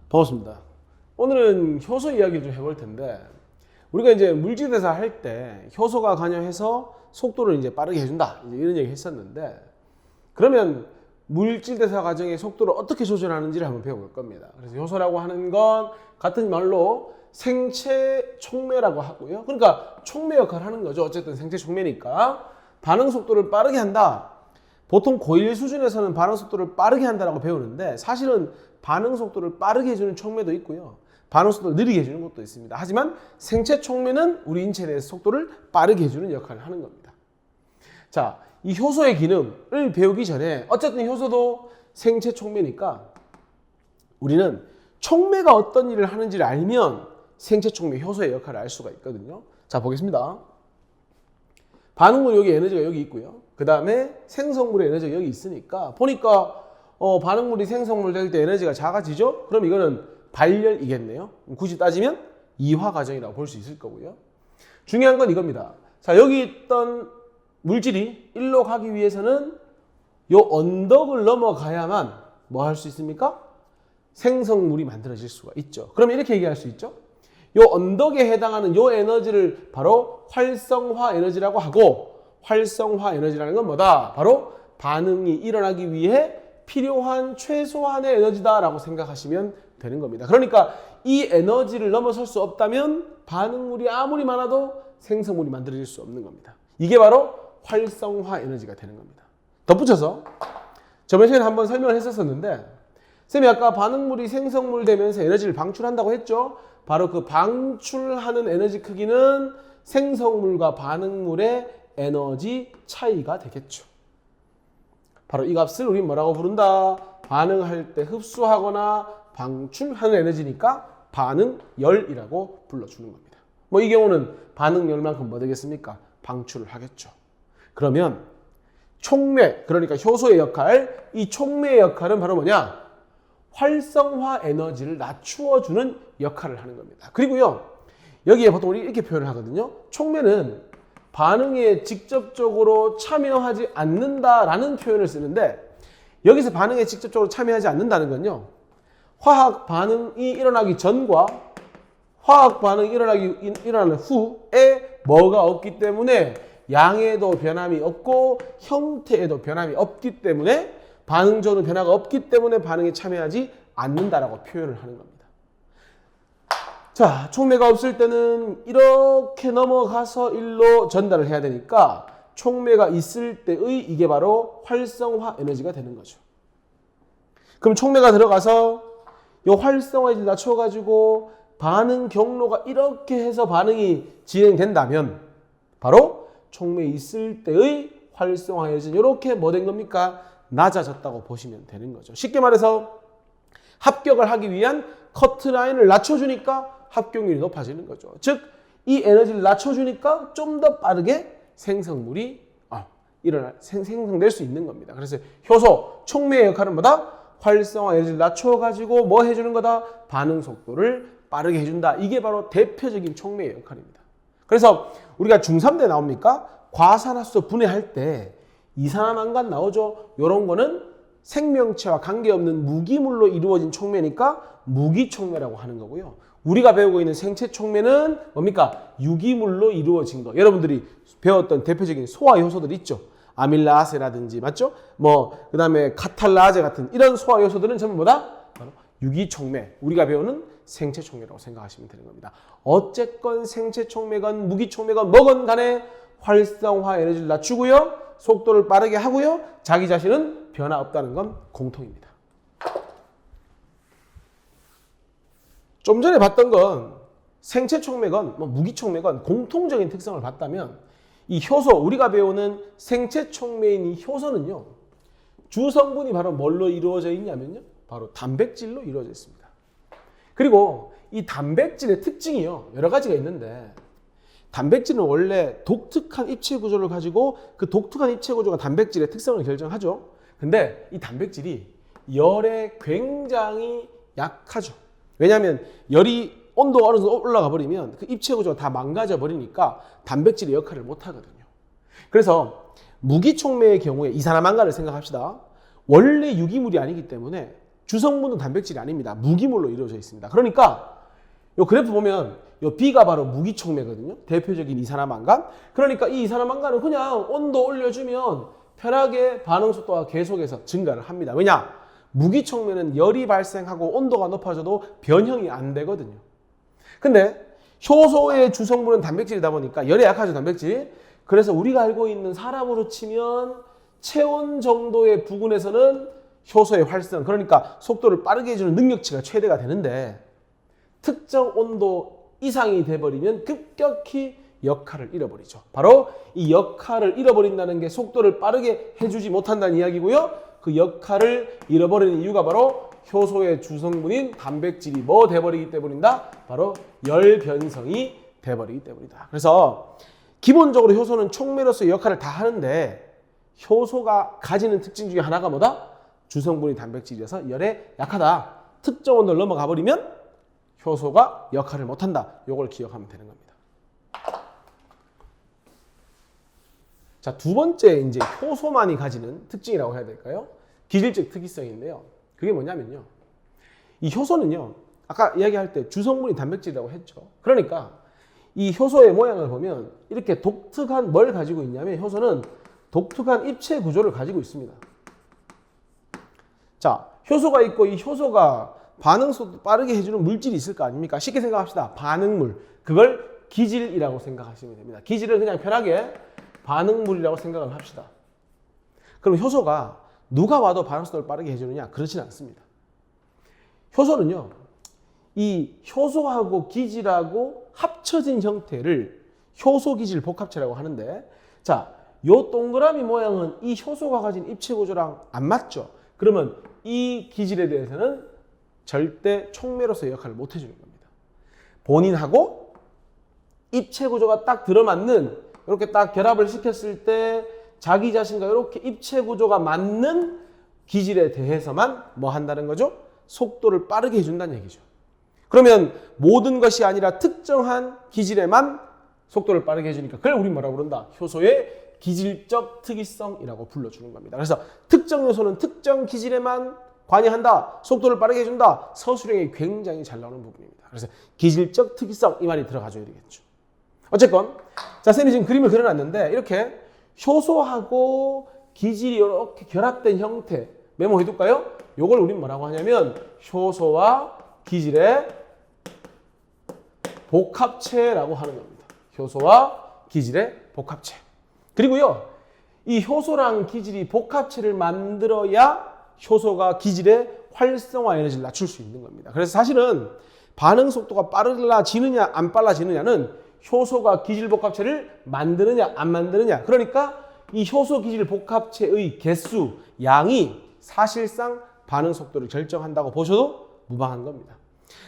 반갑습니다. 오늘은 효소 이야기를 좀 해볼 텐데, 우리가 이제 물질대사 할 때 효소가 관여해서 속도를 이제 빠르게 해준다, 이런 얘기 했었는데, 그러면 물질대사 과정의 속도를 어떻게 조절하는지를 한번 배워볼 겁니다. 그래서 효소라고 하는 건 같은 말로 생체 촉매라고 하고요. 그러니까 촉매 역할을 하는 거죠. 어쨌든 생체 촉매니까 반응 속도를 빠르게 한다. 보통 고1 수준에서는 반응 속도를 빠르게 한다라고 배우는데, 사실은 반응 속도를 빠르게 해주는 촉매도 있고요, 반응 속도를 느리게 해주는 것도 있습니다. 하지만 생체 촉매는 우리 인체에 대해서 속도를 빠르게 해주는 역할을 하는 겁니다. 자, 이 효소의 기능을 배우기 전에, 어쨌든 효소도 생체 촉매니까 우리는 촉매가 어떤 일을 하는지를 알면 생체 촉매, 효소의 역할을 알 수가 있거든요. 자, 보겠습니다. 반응물 여기 에너지가 여기 있고요. 그 다음에 생성물의 에너지가 여기 있으니까, 보니까 반응물이 생성물 될 때 에너지가 작아지죠? 그럼 이거는 발열이겠네요. 굳이 따지면 이화 과정이라고 볼 수 있을 거고요. 중요한 건 이겁니다. 자, 여기 있던 물질이 일로 가기 위해서는 요 언덕을 넘어가야만 뭐 할 수 있습니까? 생성물이 만들어질 수가 있죠. 그럼 이렇게 얘기할 수 있죠. 요 언덕에 해당하는 요 에너지를 바로 활성화 에너지라고 하고, 활성화 에너지라는 건 뭐다? 바로 반응이 일어나기 위해 필요한 최소한의 에너지다라고 생각하시면 되는 겁니다. 그러니까 이 에너지를 넘어설 수 없다면 반응물이 아무리 많아도 생성물이 만들어질 수 없는 겁니다. 이게 바로 활성화 에너지가 되는 겁니다. 덧붙여서 저번 시간에 한번 설명을 했었는데, 쌤이 아까 반응물이 생성물 되면서 에너지를 방출한다고 했죠. 바로 그 방출하는 에너지 크기는 생성물과 반응물의 에너지 차이가 되겠죠. 바로 이 값을 우리 뭐라고 부른다? 반응할 때 흡수하거나 방출하는 에너지니까 반응열이라고 불러주는 겁니다. 뭐 이 경우는 반응열만큼 뭐 되겠습니까? 방출을 하겠죠. 그러면 촉매, 그러니까 효소의 역할, 이 촉매의 역할은 바로 뭐냐? 활성화 에너지를 낮추어주는 역할을 하는 겁니다. 그리고요, 여기에 보통 우리 이렇게 표현을 하거든요. 촉매는 반응에 직접적으로 참여하지 않는다라는 표현을 쓰는데, 여기서 반응에 직접적으로 참여하지 않는다는 건요, 화학 반응이 일어나기 전과 화학 반응이 일어나는 후에 뭐가 없기 때문에 양에도 변함이 없고 형태에도 변함이 없기 때문에, 반응조는 변화가 없기 때문에 반응에 참여하지 않는다라고 표현을 하는 겁니다. 자, 촉매가 없을 때는 이렇게 넘어가서 일로 전달을 해야 되니까 촉매가 있을 때의 이게 바로 활성화 에너지가 되는 거죠. 그럼 촉매가 들어가서 이 활성화를 낮춰가지고 반응 경로가 이렇게 해서 반응이 진행된다면 바로 촉매에 있을 때의 활성화 에너지는 이렇게 뭐 된 겁니까? 낮아졌다고 보시면 되는 거죠. 쉽게 말해서 합격을 하기 위한 커트라인을 낮춰주니까 합격률이 높아지는 거죠. 즉, 이 에너지를 낮춰주니까 좀 더 빠르게 생성물이 생성될 수 있는 겁니다. 그래서 효소, 촉매의 역할은 뭐다? 활성화 에너지를 낮춰가지고 뭐 해주는 거다? 반응 속도를 빠르게 해준다. 이게 바로 대표적인 촉매의 역할입니다. 그래서 우리가 중3 때 나옵니까? 과산화수소 분해할 때 이산화탄간 나오죠. 이런 거는 생명체와 관계없는 무기물로 이루어진 촉매니까 무기촉매라고 하는 거고요. 우리가 배우고 있는 생체 촉매는 뭡니까? 유기물로 이루어진 거. 여러분들이 배웠던 대표적인 소화 요소들 있죠. 아밀라아세라든지, 맞죠? 그 다음에 카탈라제 같은 이런 소화 요소들은 전부 뭐다? 바로 유기촉매. 우리가 배우는 생체 촉매라고 생각하시면 되는 겁니다. 어쨌건 생체 촉매건 무기촉매건 뭐건 간에 활성화 에너지를 낮추고요, 속도를 빠르게 하고요, 자기 자신은 변화 없다는 건 공통입니다. 좀 전에 봤던 건 생체 촉매건 무기 촉매건 공통적인 특성을 봤다면, 이 효소, 우리가 배우는 생체 촉매인 이 효소는요, 주성분이 바로 뭘로 이루어져 있냐면요, 바로 단백질로 이루어져 있습니다. 그리고 이 단백질의 특징이요, 여러 가지가 있는데, 단백질은 원래 독특한 입체 구조를 가지고 그 독특한 입체 구조가 단백질의 특성을 결정하죠. 근데 이 단백질이 열에 굉장히 약하죠. 왜냐하면 열이 온도가 어느 정도 올라가 버리면 그 입체 구조가 다 망가져 버리니까 단백질의 역할을 못 하거든요. 그래서 무기촉매의 경우에 이산화탄간을 생각합시다. 원래 유기물이 아니기 때문에 주성분은 단백질이 아닙니다. 무기물로 이루어져 있습니다. 그러니까 요 그래프 보면 요 B가 바로 무기촉매거든요. 대표적인 이산화망간. 그러니까 이 이산화망간은 그냥 온도 올려주면 편하게 반응 속도가 계속해서 증가를 합니다. 왜냐? 무기촉매는 열이 발생하고 온도가 높아져도 변형이 안 되거든요. 근데 효소의 주성분은 단백질이다 보니까 열에 약하죠, 단백질. 그래서 우리가 알고 있는 사람으로 치면 체온 정도의 부근에서는 효소의 활성, 그러니까 속도를 빠르게 해주는 능력치가 최대가 되는데 특정 온도 이상이 돼버리면 급격히 역할을 잃어버리죠. 바로 이 역할을 잃어버린다는 게 속도를 빠르게 해주지 못한다는 이야기고요. 그 역할을 잃어버리는 이유가 바로 효소의 주성분인 단백질이 뭐 돼버리기 때문이다? 바로 열 변성이 돼버리기 때문이다. 그래서 기본적으로 효소는 촉매로서의 역할을 다 하는데 효소가 가지는 특징 중에 하나가 뭐다? 주성분이 단백질이어서 열에 약하다. 특정 온도를 넘어가 버리면 효소가 역할을 못한다. 이걸 기억하면 되는 겁니다. 자, 두 번째 이제 효소만이 가지는 특징이라고 해야 될까요? 기질적 특이성인데요. 그게 뭐냐면요. 이 효소는요. 아까 이야기할 때 주성분이 단백질이라고 했죠. 그러니까 이 효소의 모양을 보면 이렇게 독특한 뭘 가지고 있냐면 효소는 독특한 입체 구조를 가지고 있습니다. 자, 효소가 있고 이 효소가 반응 속도 빠르게 해주는 물질이 있을 거 아닙니까? 쉽게 생각합시다. 반응물. 그걸 기질이라고 생각하시면 됩니다. 기질을 그냥 편하게 반응물이라고 생각을 합시다. 그럼 효소가 누가 와도 반응 속도를 빠르게 해주느냐? 그렇지는 않습니다. 효소는요. 이 효소하고 기질하고 합쳐진 형태를 효소기질 복합체라고 하는데 자, 요 동그라미 모양은 이 효소가 가진 입체 구조랑 안 맞죠? 그러면 이 기질에 대해서는 절대 촉매로서의 역할을 못 해주는 겁니다. 본인하고 입체 구조가 딱 들어맞는 이렇게 딱 결합을 시켰을 때 자기 자신과 이렇게 입체 구조가 맞는 기질에 대해서만 뭐 한다는 거죠? 속도를 빠르게 해준다는 얘기죠. 그러면 모든 것이 아니라 특정한 기질에만 속도를 빠르게 해주니까 그걸 우리 뭐라고 그런다? 효소의 기질적 특이성이라고 불러주는 겁니다. 그래서 특정 요소는 특정 기질에만 관여한다. 속도를 빠르게 해준다. 서술형이 굉장히 잘 나오는 부분입니다. 그래서 기질적 특이성 이 말이 들어가줘야 되겠죠. 어쨌건 자, 쌤이 지금 그림을 그려놨는데 이렇게 효소하고 기질이 이렇게 결합된 형태 메모해둘까요? 요걸 우린 뭐라고 하냐면 효소와 기질의 복합체라고 하는 겁니다. 효소와 기질의 복합체. 그리고요, 이 효소랑 기질이 복합체를 만들어야 효소가 기질의 활성화 에너지를 낮출 수 있는 겁니다. 그래서 사실은 반응 속도가 빨라지느냐 안 빨라지느냐는 효소가 기질 복합체를 만드느냐 안 만드느냐. 그러니까 이 효소 기질 복합체의 개수, 양이 사실상 반응 속도를 결정한다고 보셔도 무방한 겁니다.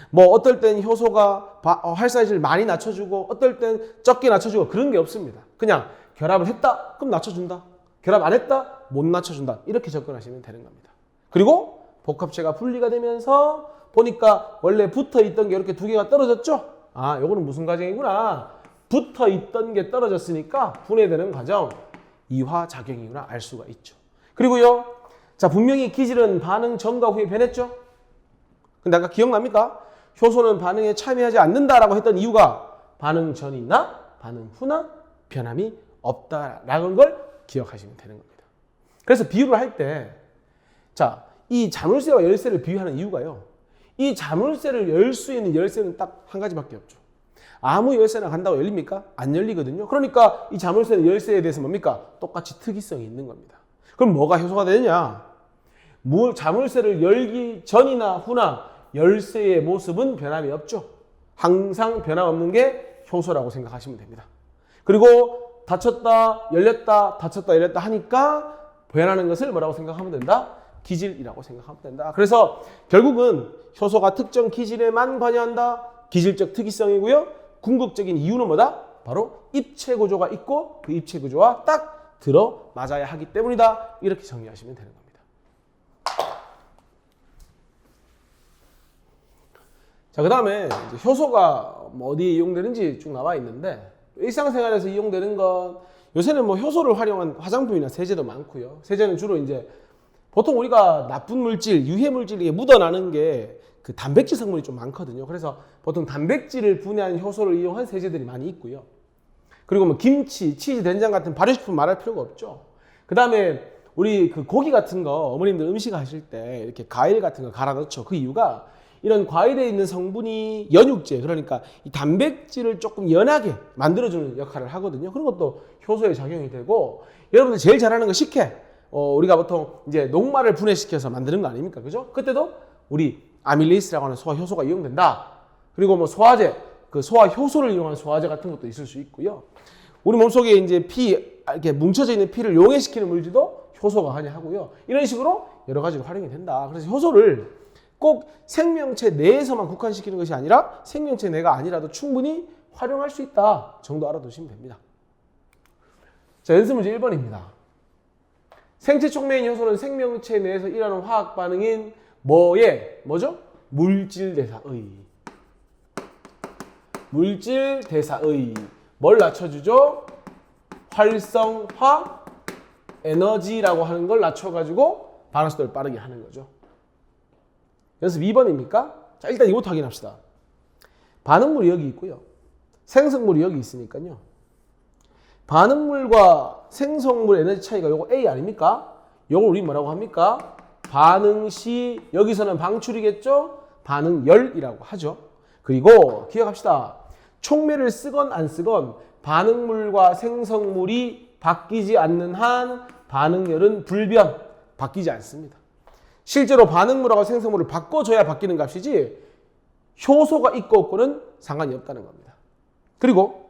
뭐 어떨 땐 효소가 활성화를 많이 낮춰주고 어떨 땐 적게 낮춰주고 그런 게 없습니다. 그냥 결합을 했다? 그럼 낮춰준다. 결합 안 했다? 못 낮춰준다. 이렇게 접근하시면 되는 겁니다. 그리고 복합체가 분리가 되면서 보니까 원래 붙어있던 게 이렇게 두 개가 떨어졌죠? 아, 요거는 무슨 과정이구나. 붙어있던 게 떨어졌으니까 분해되는 과정, 이화작용이구나 알 수가 있죠. 그리고요, 자, 분명히 기질은 반응 전과 후에 변했죠? 근데 아까 기억납니까? 효소는 반응에 참여하지 않는다라고 했던 이유가 반응 전이나 반응 후나 변함이 없다라는 걸 기억하시면 되는 겁니다. 그래서 비유를 할 때, 자, 이 자물쇠와 열쇠를 비유하는 이유가요. 이 자물쇠를 열 수 있는 열쇠는 딱 한 가지밖에 없죠. 아무 열쇠나 간다고 열립니까? 안 열리거든요. 그러니까 이 자물쇠는 열쇠에 대해서 뭡니까? 똑같이 특이성이 있는 겁니다. 그럼 뭐가 효소가 되느냐? 자물쇠를 열기 전이나 후나 열쇠의 모습은 변함이 없죠. 항상 변함없는 게 효소라고 생각하시면 됩니다. 그리고 닫혔다, 열렸다, 닫혔다, 열렸다 하니까 변하는 것을 뭐라고 생각하면 된다? 기질이라고 생각하면 된다. 그래서 결국은 효소가 특정 기질에만 관여한다. 기질적 특이성이고요. 궁극적인 이유는 뭐다? 바로 입체 구조가 있고 그 입체 구조와 딱 들어맞아야 하기 때문이다. 이렇게 정리하시면 되는 겁니다. 자, 그 다음에 효소가 뭐 어디에 이용되는지 쭉 나와 있는데 일상생활에서 이용되는 건 요새는 뭐 효소를 활용한 화장품이나 세제도 많고요. 세제는 주로 이제 보통 우리가 나쁜 물질, 유해 물질이 묻어나는 게 그 단백질 성분이 좀 많거든요. 그래서 보통 단백질을 분해하는 효소를 이용한 세제들이 많이 있고요. 그리고 뭐 김치, 치즈, 된장 같은 발효식품 말할 필요가 없죠. 그 다음에 우리 그 고기 같은 거 어머님들 음식 하실 때 이렇게 과일 같은 거 갈아 넣죠. 그 이유가 이런 과일에 있는 성분이 연육제, 그러니까 이 단백질을 조금 연하게 만들어주는 역할을 하거든요. 그런 것도 효소에 작용이 되고, 여러분들 제일 잘하는 거 식혜. 우리가 보통 이제 녹말을 분해시켜서 만드는 거 아닙니까? 그죠? 그때도 우리 아밀레이스라고 하는 소화 효소가 이용된다. 그리고 뭐 소화제, 그 소화 효소를 이용한 소화제 같은 것도 있을 수 있고요. 우리 몸속에 이제 피, 이렇게 뭉쳐져 있는 피를 용해시키는 물질도 효소가 관여하고요. 이런 식으로 여러 가지로 활용이 된다. 그래서 효소를 꼭 생명체 내에서만 국한시키는 것이 아니라 생명체 내가 아니라도 충분히 활용할 수 있다 정도 알아두시면 됩니다. 자, 연습 문제 1번입니다. 생체 촉매인 효소는 생명체 내에서 일어나는 화학 반응인 뭐죠? 물질 대사의. 물질 대사의. 뭘 낮춰주죠? 활성화 에너지라고 하는 걸 낮춰가지고 반응 속도를 빠르게 하는 거죠. 연습 2번입니까? 자, 일단 이것부터 확인합시다. 반응물이 여기 있고요. 생성물이 여기 있으니까요. 반응물과 생성물 에너지 차이가 요거 A 아닙니까? 요걸 우리 뭐라고 합니까? 반응 시, 여기서는 방출이겠죠? 반응열이라고 하죠. 그리고 기억합시다. 촉매를 쓰건 안 쓰건 반응물과 생성물이 바뀌지 않는 한 반응열은 불변, 바뀌지 않습니다. 실제로 반응물하고 생성물을 바꿔줘야 바뀌는 값이지 효소가 있고 없고는 상관이 없다는 겁니다. 그리고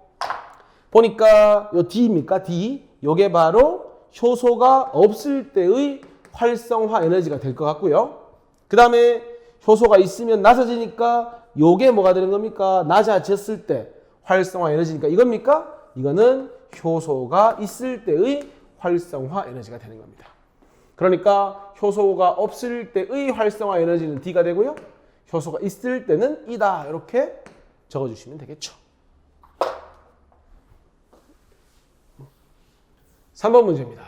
보니까 요 D입니까? D. 요게 바로 효소가 없을 때의 활성화 에너지가 될 것 같고요. 그 다음에 효소가 있으면 낮아지니까 요게 뭐가 되는 겁니까? 낮아졌을 때 활성화 에너지니까 이겁니까? 이거는 효소가 있을 때의 활성화 에너지가 되는 겁니다. 그러니까 효소가 없을 때의 활성화 에너지는 D가 되고요. 효소가 있을 때는 E다. 이렇게 적어주시면 되겠죠. 3번 문제입니다.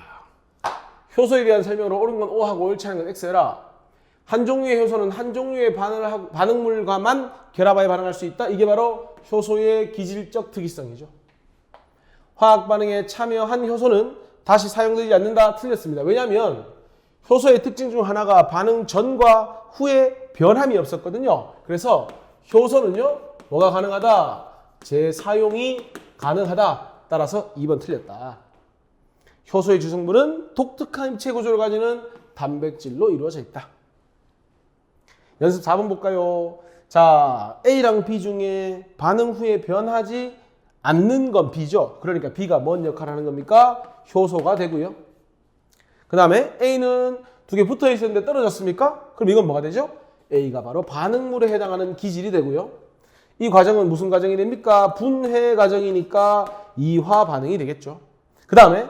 효소에 대한 설명으로 옳은 건 O하고 옳지 않은 건 X라. 한 종류의 효소는 한 종류의 반응물과만 결합하여 반응할 수 있다. 이게 바로 효소의 기질적 특이성이죠. 화학 반응에 참여한 효소는 다시 사용되지 않는다. 틀렸습니다. 왜냐하면 효소의 특징 중 하나가 반응 전과 후에 변함이 없었거든요. 그래서 효소는요, 뭐가 가능하다? 재사용이 가능하다. 따라서 2번 틀렸다. 효소의 주성분은 독특한 입체 구조를 가지는 단백질로 이루어져 있다. 연습 4번 볼까요? 자, A랑 B 중에 반응 후에 변하지 않는 건 B죠. 그러니까 B가 뭔 역할을 하는 겁니까? 효소가 되고요. 그 다음에 A는 두 개 붙어 있었는데 떨어졌습니까? 그럼 이건 뭐가 되죠? A가 바로 반응물에 해당하는 기질이 되고요. 이 과정은 무슨 과정이 됩니까? 분해 과정이니까 이화 반응이 되겠죠. 그 다음에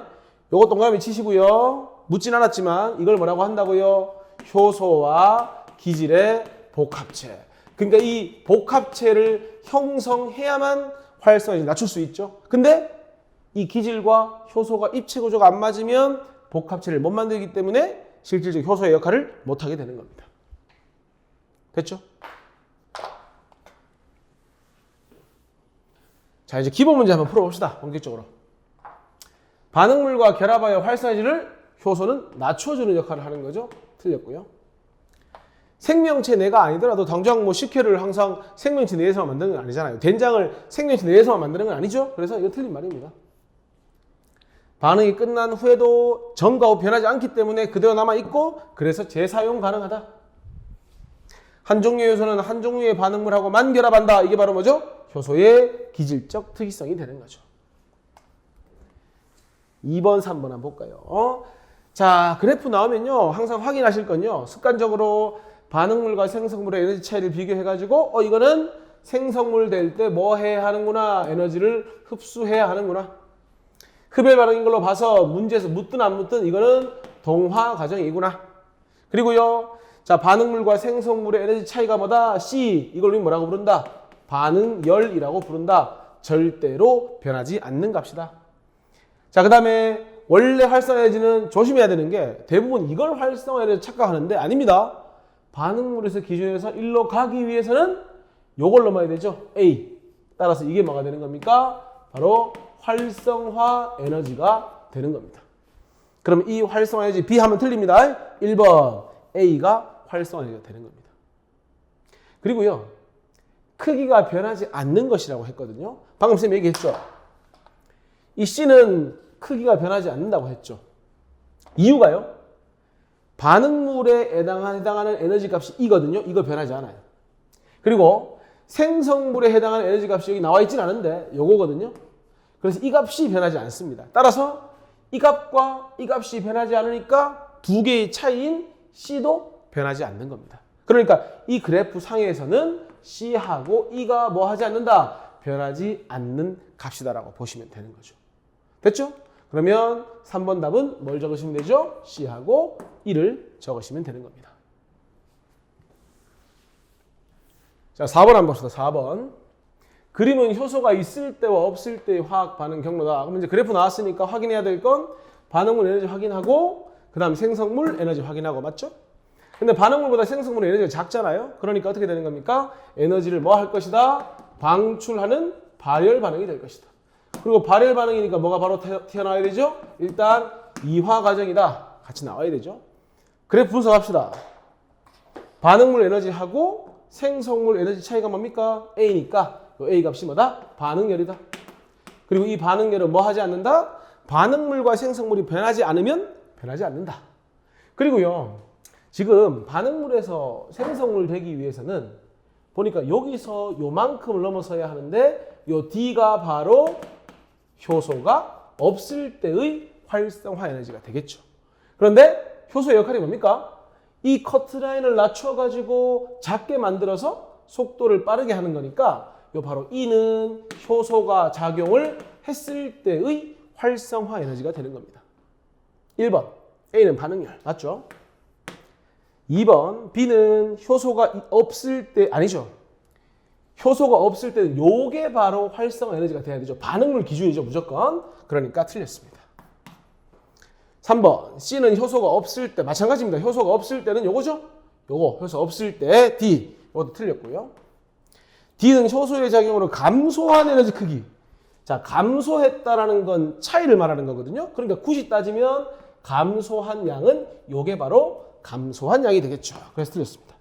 요거 동그라미 치시고요. 묻진 않았지만 이걸 뭐라고 한다고요? 효소와 기질의 복합체. 그러니까 이 복합체를 형성해야만 활성화를 낮출 수 있죠. 근데 이 기질과 효소가 입체 구조가 안 맞으면 복합체를 못 만들기 때문에 실질적 효소의 역할을 못하게 되는 겁니다. 됐죠? 자, 이제 기본 문제 한번 풀어봅시다. 본격적으로. 반응물과 결합하여 활성화질을 효소는 낮춰주는 역할을 하는 거죠. 틀렸고요. 생명체 내가 아니더라도 당장 뭐 식혜를 항상 생명체 내에서만 만드는 건 아니잖아요. 된장을 생명체 내에서만 만드는 건 아니죠. 그래서 이거 틀린 말입니다. 반응이 끝난 후에도 전과 후 변하지 않기 때문에 그대로 남아있고 그래서 재사용 가능하다. 한 종류의 효소는 한 종류의 반응물하고만 결합한다. 이게 바로 뭐죠? 효소의 기질적 특이성이 되는 거죠. 2번, 3번 한번 볼까요? 자, 그래프 나오면요. 항상 확인하실 건요. 습관적으로 반응물과 생성물의 에너지 차이를 비교해가지고 이거는 생성물 될 때 뭐 해야 하는구나. 에너지를 흡수해야 하는구나. 흡열 반응인 걸로 봐서 문제에서 묻든 안 묻든 이거는 동화 과정이구나. 그리고요. 자, 반응물과 생성물의 에너지 차이가 뭐다? C. 이걸 우리 뭐라고 부른다? 반응열이라고 부른다. 절대로 변하지 않는 값이다. 자, 그 다음에 원래 활성화 에너지는 조심해야 되는 게 대부분 이걸 활성화 에너지 착각하는데 아닙니다. 반응물에서 기준에서 1로 가기 위해서는 요걸 넘어야 되죠. A. 따라서 이게 뭐가 되는 겁니까? 바로 활성화 에너지가 되는 겁니다. 그럼 이 활성화 에너지 B 하면 틀립니다. 1번 A가 활성화 에너지가 되는 겁니다. 그리고요. 크기가 변하지 않는 것이라고 했거든요. 방금 쌤 얘기했죠. 이 C는 크기가 변하지 않는다고 했죠. 이유가요. 반응물에 해당하는 에너지 값이 E거든요. 이거 변하지 않아요. 그리고 생성물에 해당하는 에너지 값이 여기 나와 있진 않은데 요거거든요. 그래서 이 값이 변하지 않습니다. 따라서 이 값과 이 값이 변하지 않으니까 두 개의 차이인 C도 변하지 않는 겁니다. 그러니까 이 그래프 상에서는 C하고 E가 뭐 하지 않는다? 변하지 않는 값이다라고 보시면 되는 거죠. 됐죠? 그러면 3번 답은 뭘 적으시면 되죠? C하고 E를 적으시면 되는 겁니다. 자, 4번 한번 봅시다. 4번. 그림은 효소가 있을 때와 없을 때의 화학 반응 경로다. 그럼 이제 그래프 나왔으니까 확인해야 될 건 반응물 에너지 확인하고 그 다음 생성물 에너지 확인하고 맞죠? 근데 반응물보다 생성물 에너지가 작잖아요. 그러니까 어떻게 되는 겁니까? 에너지를 뭐 할 것이다? 방출하는 발열 반응이 될 것이다. 그리고 발열 반응이니까 뭐가 바로 튀어나와야 되죠? 일단 이화 과정이다. 같이 나와야 되죠. 그래프 분석합시다. 반응물 에너지하고 생성물 에너지 차이가 뭡니까? A니까 이 A 값이 뭐다? 반응열이다. 그리고 이 반응열은 뭐 하지 않는다? 반응물과 생성물이 변하지 않으면 변하지 않는다. 그리고요. 지금 반응물에서 생성물 되기 위해서는 보니까 여기서 요만큼을 넘어서야 하는데 요 D가 바로 효소가 없을 때의 활성화 에너지가 되겠죠. 그런데 효소의 역할이 뭡니까? 이 커트라인을 낮춰가지고 작게 만들어서 속도를 빠르게 하는 거니까 요 바로 E는 효소가 작용을 했을 때의 활성화 에너지가 되는 겁니다. 1번 A는 반응열 맞죠? 2번 B는 효소가 없을 때 아니죠. 효소가 없을 때는 요게 바로 활성화 에너지가 돼야 되죠. 반응물 기준이죠 무조건. 그러니까 틀렸습니다. 3번 C는 효소가 없을 때 마찬가지입니다. 효소가 없을 때는 요거죠. 요거 효소 없을 때 D 이것도 틀렸고요. D는 효소의 작용으로 감소한 에너지 크기. 자, 감소했다라는 건 차이를 말하는 거거든요. 그러니까 굳이 따지면 감소한 양은 요게 바로 감소한 양이 되겠죠. 그래서 틀렸습니다.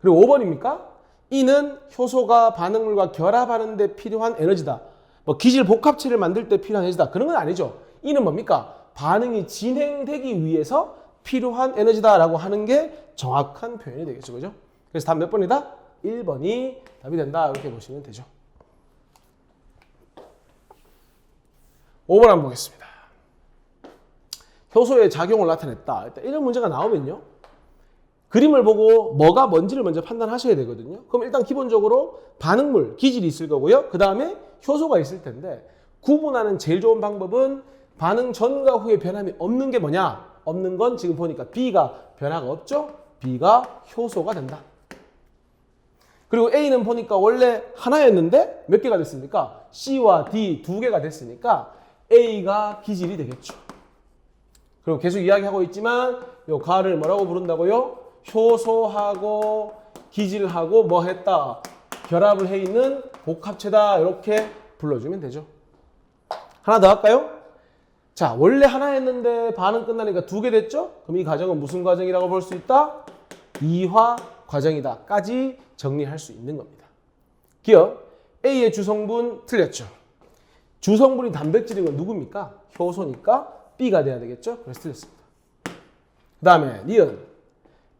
그리고 5번입니까? E는 효소가 반응물과 결합하는 데 필요한 에너지다. 뭐 기질 복합체를 만들 때 필요한 에너지다. 그런 건 아니죠. E는 뭡니까? 반응이 진행되기 위해서 필요한 에너지다라고 하는 게 정확한 표현이 되겠죠. 그죠? 그래서 답 몇 번이다? 1번이 답이 된다. 이렇게 보시면 되죠. 5번 한번 보겠습니다. 효소의 작용을 나타냈다. 일단 이런 문제가 나오면요. 그림을 보고 뭐가 뭔지를 먼저 판단하셔야 되거든요. 그럼 일단 기본적으로 반응물, 기질이 있을 거고요. 그 다음에 효소가 있을 텐데 구분하는 제일 좋은 방법은 반응 전과 후에 변함이 없는 게 뭐냐? 없는 건 지금 보니까 B가 변화가 없죠? B가 효소가 된다. 그리고 A는 보니까 원래 하나였는데 몇 개가 됐습니까? C와 D 두 개가 됐으니까 A가 기질이 되겠죠. 그리고 계속 이야기하고 있지만 요 가를 뭐라고 부른다고요? 효소하고 기질하고 뭐 했다? 결합을 해 있는 복합체다. 이렇게 불러주면 되죠. 하나 더 할까요? 자, 원래 하나였는데 반응 끝나니까 두 개 됐죠? 그럼 이 과정은 무슨 과정이라고 볼 수 있다? 이화 과정이다. 까지 정리할 수 있는 겁니다. 기억, A의 주성분 틀렸죠? 주성분이 단백질인 건 누굽니까? 효소니까 B가 돼야 되겠죠? 그래서 틀렸습니다. 그 다음에 니은,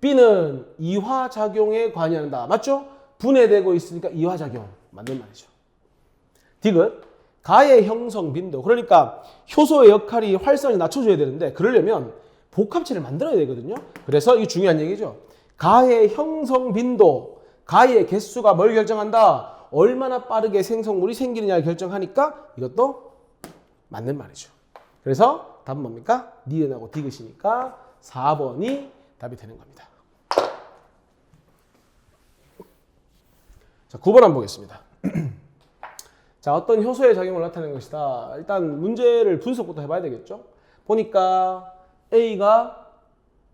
B는 이화작용에 관여한다. 맞죠? 분해되고 있으니까 이화작용. 맞는 말이죠. 디귿, 가의 형성 빈도. 그러니까 효소의 역할이 활성을 낮춰줘야 되는데 그러려면 복합체를 만들어야 되거든요. 그래서 이게 중요한 얘기죠. 가의 형성 빈도, 가의 개수가 뭘 결정한다? 얼마나 빠르게 생성물이 생기느냐를 결정하니까 이것도 맞는 말이죠. 그래서 답은 뭡니까? 니은하고 디귿이니까 4번이 답이 되는 겁니다. 자, 9번 한번 보겠습니다. 자, 어떤 효소의 작용을 나타내는 것이다. 일단 문제를 분석부터 해봐야 되겠죠. 보니까 A가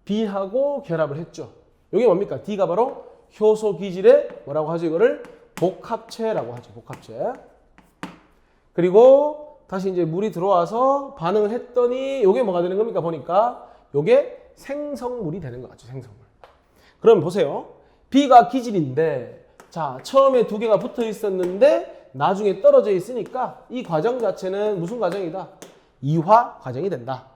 B하고 결합을 했죠. 이게 뭡니까? D가 바로 효소 기질의 뭐라고 하죠? 이거를 복합체라고 하죠. 복합체. 그리고 다시 이제 물이 들어와서 반응을 했더니 이게 뭐가 되는 겁니까? 보니까 이게 생성물이 되는 것 같죠. 생성물. 그럼 보세요. B가 기질인데 자, 처음에 두 개가 붙어 있었는데 나중에 떨어져 있으니까 이 과정 자체는 무슨 과정이다? 이화 과정이 된다.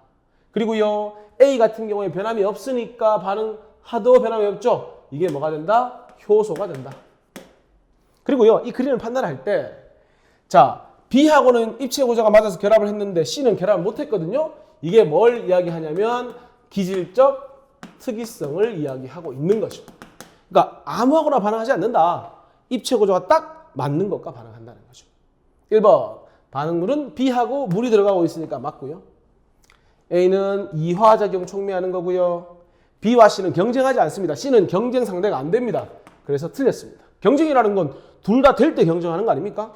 그리고요, A 같은 경우에 변함이 없으니까 반응하도 변함이 없죠. 이게 뭐가 된다? 효소가 된다. 그리고요, 이 그림을 판단할 때, 자, B하고는 입체 구조가 맞아서 결합을 했는데 C는 결합을 못했거든요. 이게 뭘 이야기하냐면 기질적 특이성을 이야기하고 있는 거죠. 그러니까 아무하거나 반응하지 않는다. 입체 구조가 딱 맞는 것과 반응한다는 거죠. 1번, 반응물은 B하고 물이 들어가고 있으니까 맞고요. A는 이화작용 촉매하는 거고요. B와 C는 경쟁하지 않습니다. C는 경쟁 상대가 안 됩니다. 그래서 틀렸습니다. 경쟁이라는 건 둘 다 될 때 경쟁하는 거 아닙니까?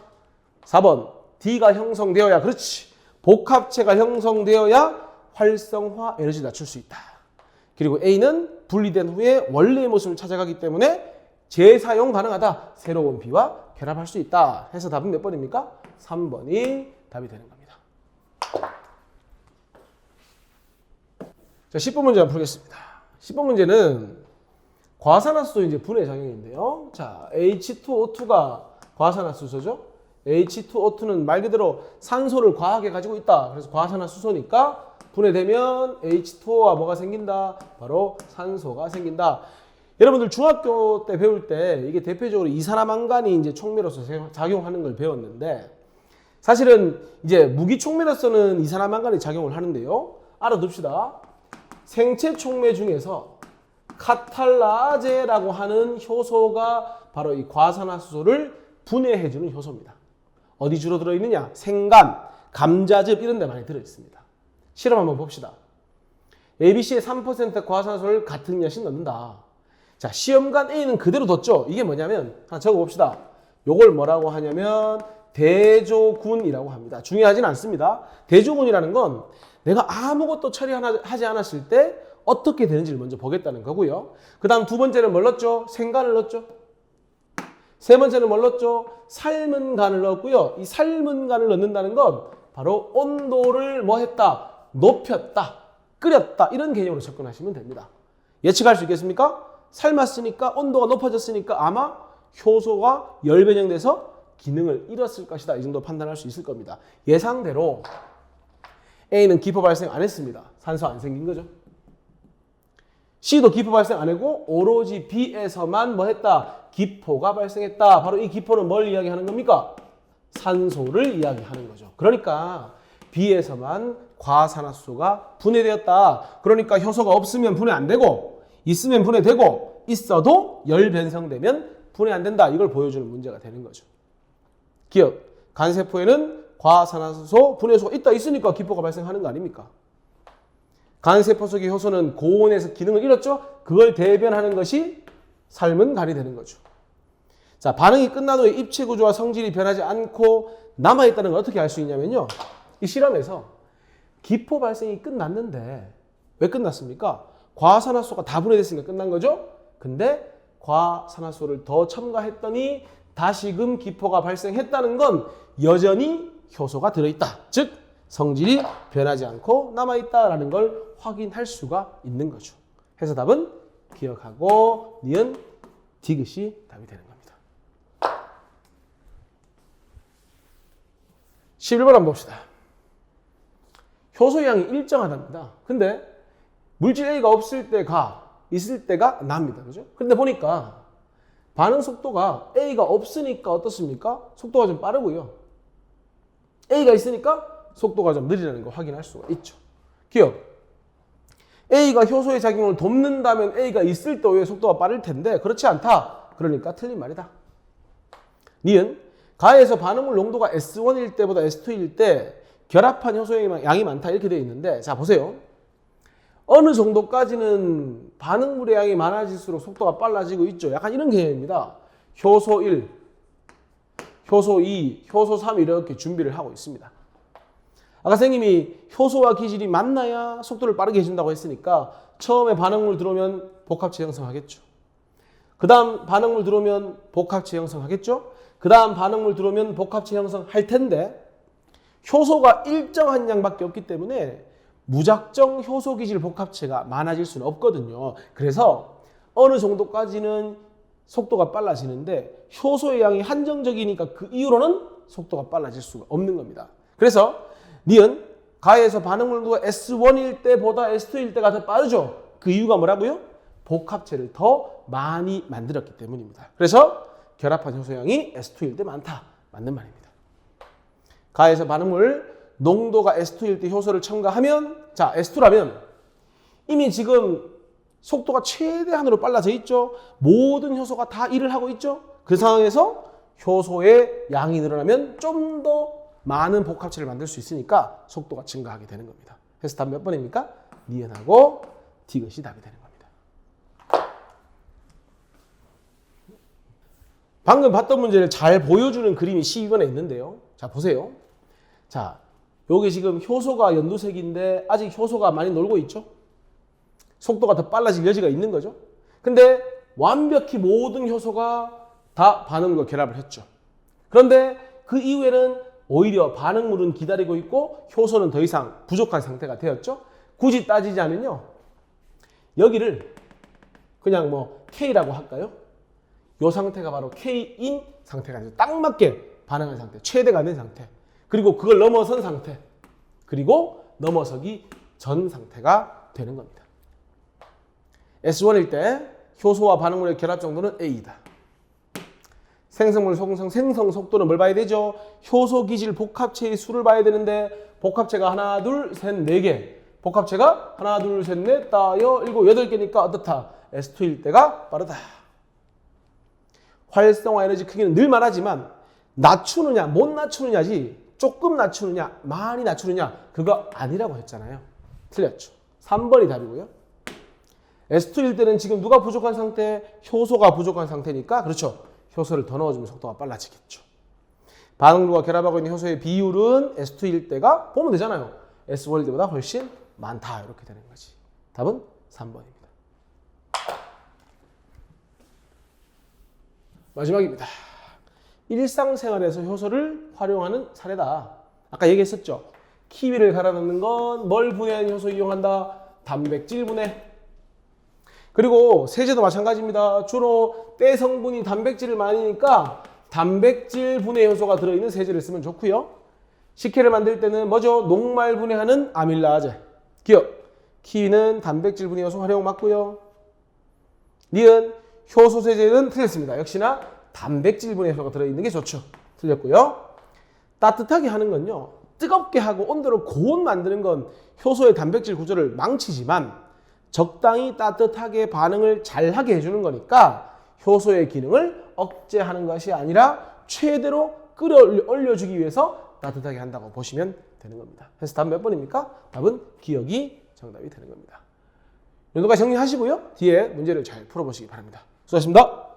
4번, D가 형성되어야, 그렇지, 복합체가 형성되어야 활성화 에너지를 낮출 수 있다. 그리고 A는 분리된 후에 원래의 모습을 찾아가기 때문에 재사용 가능하다. 새로운 B와 결합할 수 있다. 해서 답은 몇 번입니까? 3번이 답이 되는 겁니다. 자, 10번 문제 한번 풀겠습니다. 10번 문제는 과산화수소 이제 분해 작용인데요. 자, H2O2가 과산화수소죠. H2O2는 말 그대로 산소를 과하게 가지고 있다. 그래서 과산화수소니까 분해되면 H2O와 뭐가 생긴다? 바로 산소가 생긴다. 여러분들 중학교 때 배울 때 이게 대표적으로 이산화망간이 이제 촉매로서 작용하는 걸 배웠는데 사실은 이제 무기 촉매로서는 이산화망간이 작용을 하는데요. 알아둡시다. 생체 촉매 중에서 카탈라제라고 하는 효소가 바로 이 과산화수소를 분해해주는 효소입니다. 어디 주로 들어있느냐? 생간, 감자즙 이런 데 많이 들어있습니다. 실험 한번 봅시다. ABC에 3% 과산화수소를 같은 여씩 넣는다. 자, 시험관 A는 그대로 뒀죠. 이게 뭐냐면 하나 적어봅시다. 요걸 뭐라고 하냐면 대조군이라고 합니다. 중요하진 않습니다. 대조군이라는 건 내가 아무것도 처리하지 않았을 때 어떻게 되는지를 먼저 보겠다는 거고요. 그 다음 두 번째는 뭘 넣었죠? 생간을 넣었죠. 세 번째는 뭘 넣었죠? 삶은 간을 넣었고요. 이 삶은 간을 넣는다는 건 바로 온도를 뭐 했다? 높였다, 끓였다 이런 개념으로 접근하시면 됩니다. 예측할 수 있겠습니까? 삶았으니까 온도가 높아졌으니까 아마 효소가 열변형돼서 기능을 잃었을 것이다. 이 정도 판단할 수 있을 겁니다. 예상대로 A는 기포 발생 안 했습니다. 산소 안 생긴 거죠. C도 기포 발생 안 하고 오로지 B에서만 뭐 했다? 기포가 발생했다. 바로 이 기포는 뭘 이야기하는 겁니까? 산소를 이야기하는 거죠. 그러니까 B에서만 과산화수소가 분해되었다. 그러니까 효소가 없으면 분해 안 되고 있으면 분해되고 있어도 열 변성되면 분해 안 된다. 이걸 보여주는 문제가 되는 거죠. 기억, 간세포에는 과산화수소 분해소가 있으니까 기포가 발생하는 거 아닙니까? 간세포 속의 효소는 고온에서 기능을 잃었죠? 그걸 대변하는 것이 삶은 간이 되는 거죠. 자, 반응이 끝난 후에 입체 구조와 성질이 변하지 않고 남아있다는 걸 어떻게 알 수 있냐면요. 이 실험에서 기포 발생이 끝났는데 왜 끝났습니까? 과산화수소가 다 분해됐으니까 끝난 거죠? 근데 과산화수소를 더 첨가했더니 다시금 기포가 발생했다는 건 여전히 효소가 들어있다. 즉 성질이 변하지 않고 남아있다라는 걸 확인할 수가 있는 거죠. 해서 답은 기억하고 니은 디귿이 답이 되는 겁니다. 11번 한번 봅시다. 효소의 양이 일정하답니다. 근데 물질 A가 없을 때가 있을 때가 납니다. 그죠? 근데 보니까 반응 속도가 A가 없으니까 어떻습니까? 속도가 좀 빠르고요. A가 있으니까 속도가 좀 느리다는 걸 확인할 수가 있죠. 기억. A가 효소의 작용을 돕는다면 A가 있을 때 오히려 속도가 빠를 텐데 그렇지 않다. 그러니까 틀린 말이다. 니은 가에서 반응물 농도가 S1일 때보다 S2일 때 결합한 효소의 양이 많다 이렇게 되어 있는데 자 보세요. 어느 정도까지는 반응물의 양이 많아질수록 속도가 빨라지고 있죠. 약간 이런 개념입니다. 효소 1, 효소 2, 효소 3 이렇게 준비를 하고 있습니다. 아까 선생님이 효소와 기질이 만나야 속도를 빠르게 해준다고 했으니까 처음에 반응물 들어오면 복합체 형성하겠죠. 그 다음 반응물 들어오면 복합체 형성하겠죠. 그 다음 반응물 들어오면 복합체 형성할 텐데 효소가 일정한 양밖에 없기 때문에 무작정 효소 기질 복합체가 많아질 수는 없거든요. 그래서 어느 정도까지는 속도가 빨라지는데 효소의 양이 한정적이니까 그 이후로는 속도가 빨라질 수가 없는 겁니다. 그래서 니은 가에서 반응물도 S1일 때보다 S2일 때가 더 빠르죠. 그 이유가 뭐라고요? 복합체를 더 많이 만들었기 때문입니다. 그래서 결합한 효소량이 S2일 때 많다. 맞는 말입니다. 가에서 반응물 농도가 S2일 때 효소를 첨가하면 자 S2라면 이미 지금 속도가 최대한으로 빨라져 있죠. 모든 효소가 다 일을 하고 있죠. 그 상황에서 효소의 양이 늘어나면 좀 더 많은 복합체를 만들 수 있으니까 속도가 증가하게 되는 겁니다. 그래서 답 몇 번입니까? 니은하고 디귿이 답이 되는 겁니다. 방금 봤던 문제를 잘 보여주는 그림이 12번에 있는데요. 자 보세요. 자 여기 지금 효소가 연두색인데 아직 효소가 많이 놀고 있죠. 속도가 더 빨라질 여지가 있는 거죠. 근데 완벽히 모든 효소가 다 반응물과 결합을 했죠. 그런데 그 이후에는 오히려 반응물은 기다리고 있고 효소는 더 이상 부족한 상태가 되었죠. 굳이 따지자면요. 여기를 그냥 뭐 K라고 할까요? 이 상태가 바로 K인 상태가 아니죠. 딱 맞게 반응한 상태, 최대가 된 상태. 그리고 그걸 넘어선 상태. 그리고 넘어서기 전 상태가 되는 겁니다. S1일 때 효소와 반응물의 결합 정도는 A이다. 생성물 생성 속도는 뭘 봐야 되죠? 효소 기질 복합체의 수를 봐야 되는데 복합체가 하나, 둘, 셋, 네 개. 복합체가 하나, 둘, 셋, 넷, 다여, 일곱, 여덟 개니까 어떻다? S2일 때가 빠르다. 활성화 에너지 크기는 늘 말하지만 낮추느냐, 못 낮추느냐지 조금 낮추느냐, 많이 낮추느냐 그거 아니라고 했잖아요. 틀렸죠. 3번이 답이고요. S2일 때는 지금 누가 부족한 상태? 효소가 부족한 상태니까 그렇죠. 효소를 더 넣어주면 속도가 빨라지겠죠. 반응물과 결합하고 있는 효소의 비율은 S2일 때가 보면 되잖아요. S1일 때보다 훨씬 많다. 이렇게 되는 거지. 답은 3번입니다. 마지막입니다. 일상생활에서 효소를 활용하는 사례다. 아까 얘기했었죠. 키위를 갈아 넣는 건 뭘 분해한 효소 이용한다? 단백질 분해. 그리고 세제도 마찬가지입니다. 주로 때 성분이 단백질을 많으니까 단백질 분해 효소가 들어있는 세제를 쓰면 좋고요. 식혜를 만들 때는 뭐죠? 녹말 분해하는 아밀라제. 기억. 키위는 단백질 분해 효소 활용 맞고요. 니은 효소 세제는 틀렸습니다. 역시나 단백질 분해 효소가 들어있는 게 좋죠. 틀렸고요. 따뜻하게 하는 건요. 뜨겁게 하고 온도를 고온 만드는 건 효소의 단백질 구조를 망치지만 적당히 따뜻하게 반응을 잘하게 해주는 거니까 효소의 기능을 억제하는 것이 아니라 최대로 끌어올려주기 위해서 따뜻하게 한다고 보시면 되는 겁니다. 그래서 답 몇 번입니까? 답은 기억이 정답이 되는 겁니다. 이 정도까지 정리하시고요. 뒤에 문제를 잘 풀어보시기 바랍니다. 수고하셨습니다.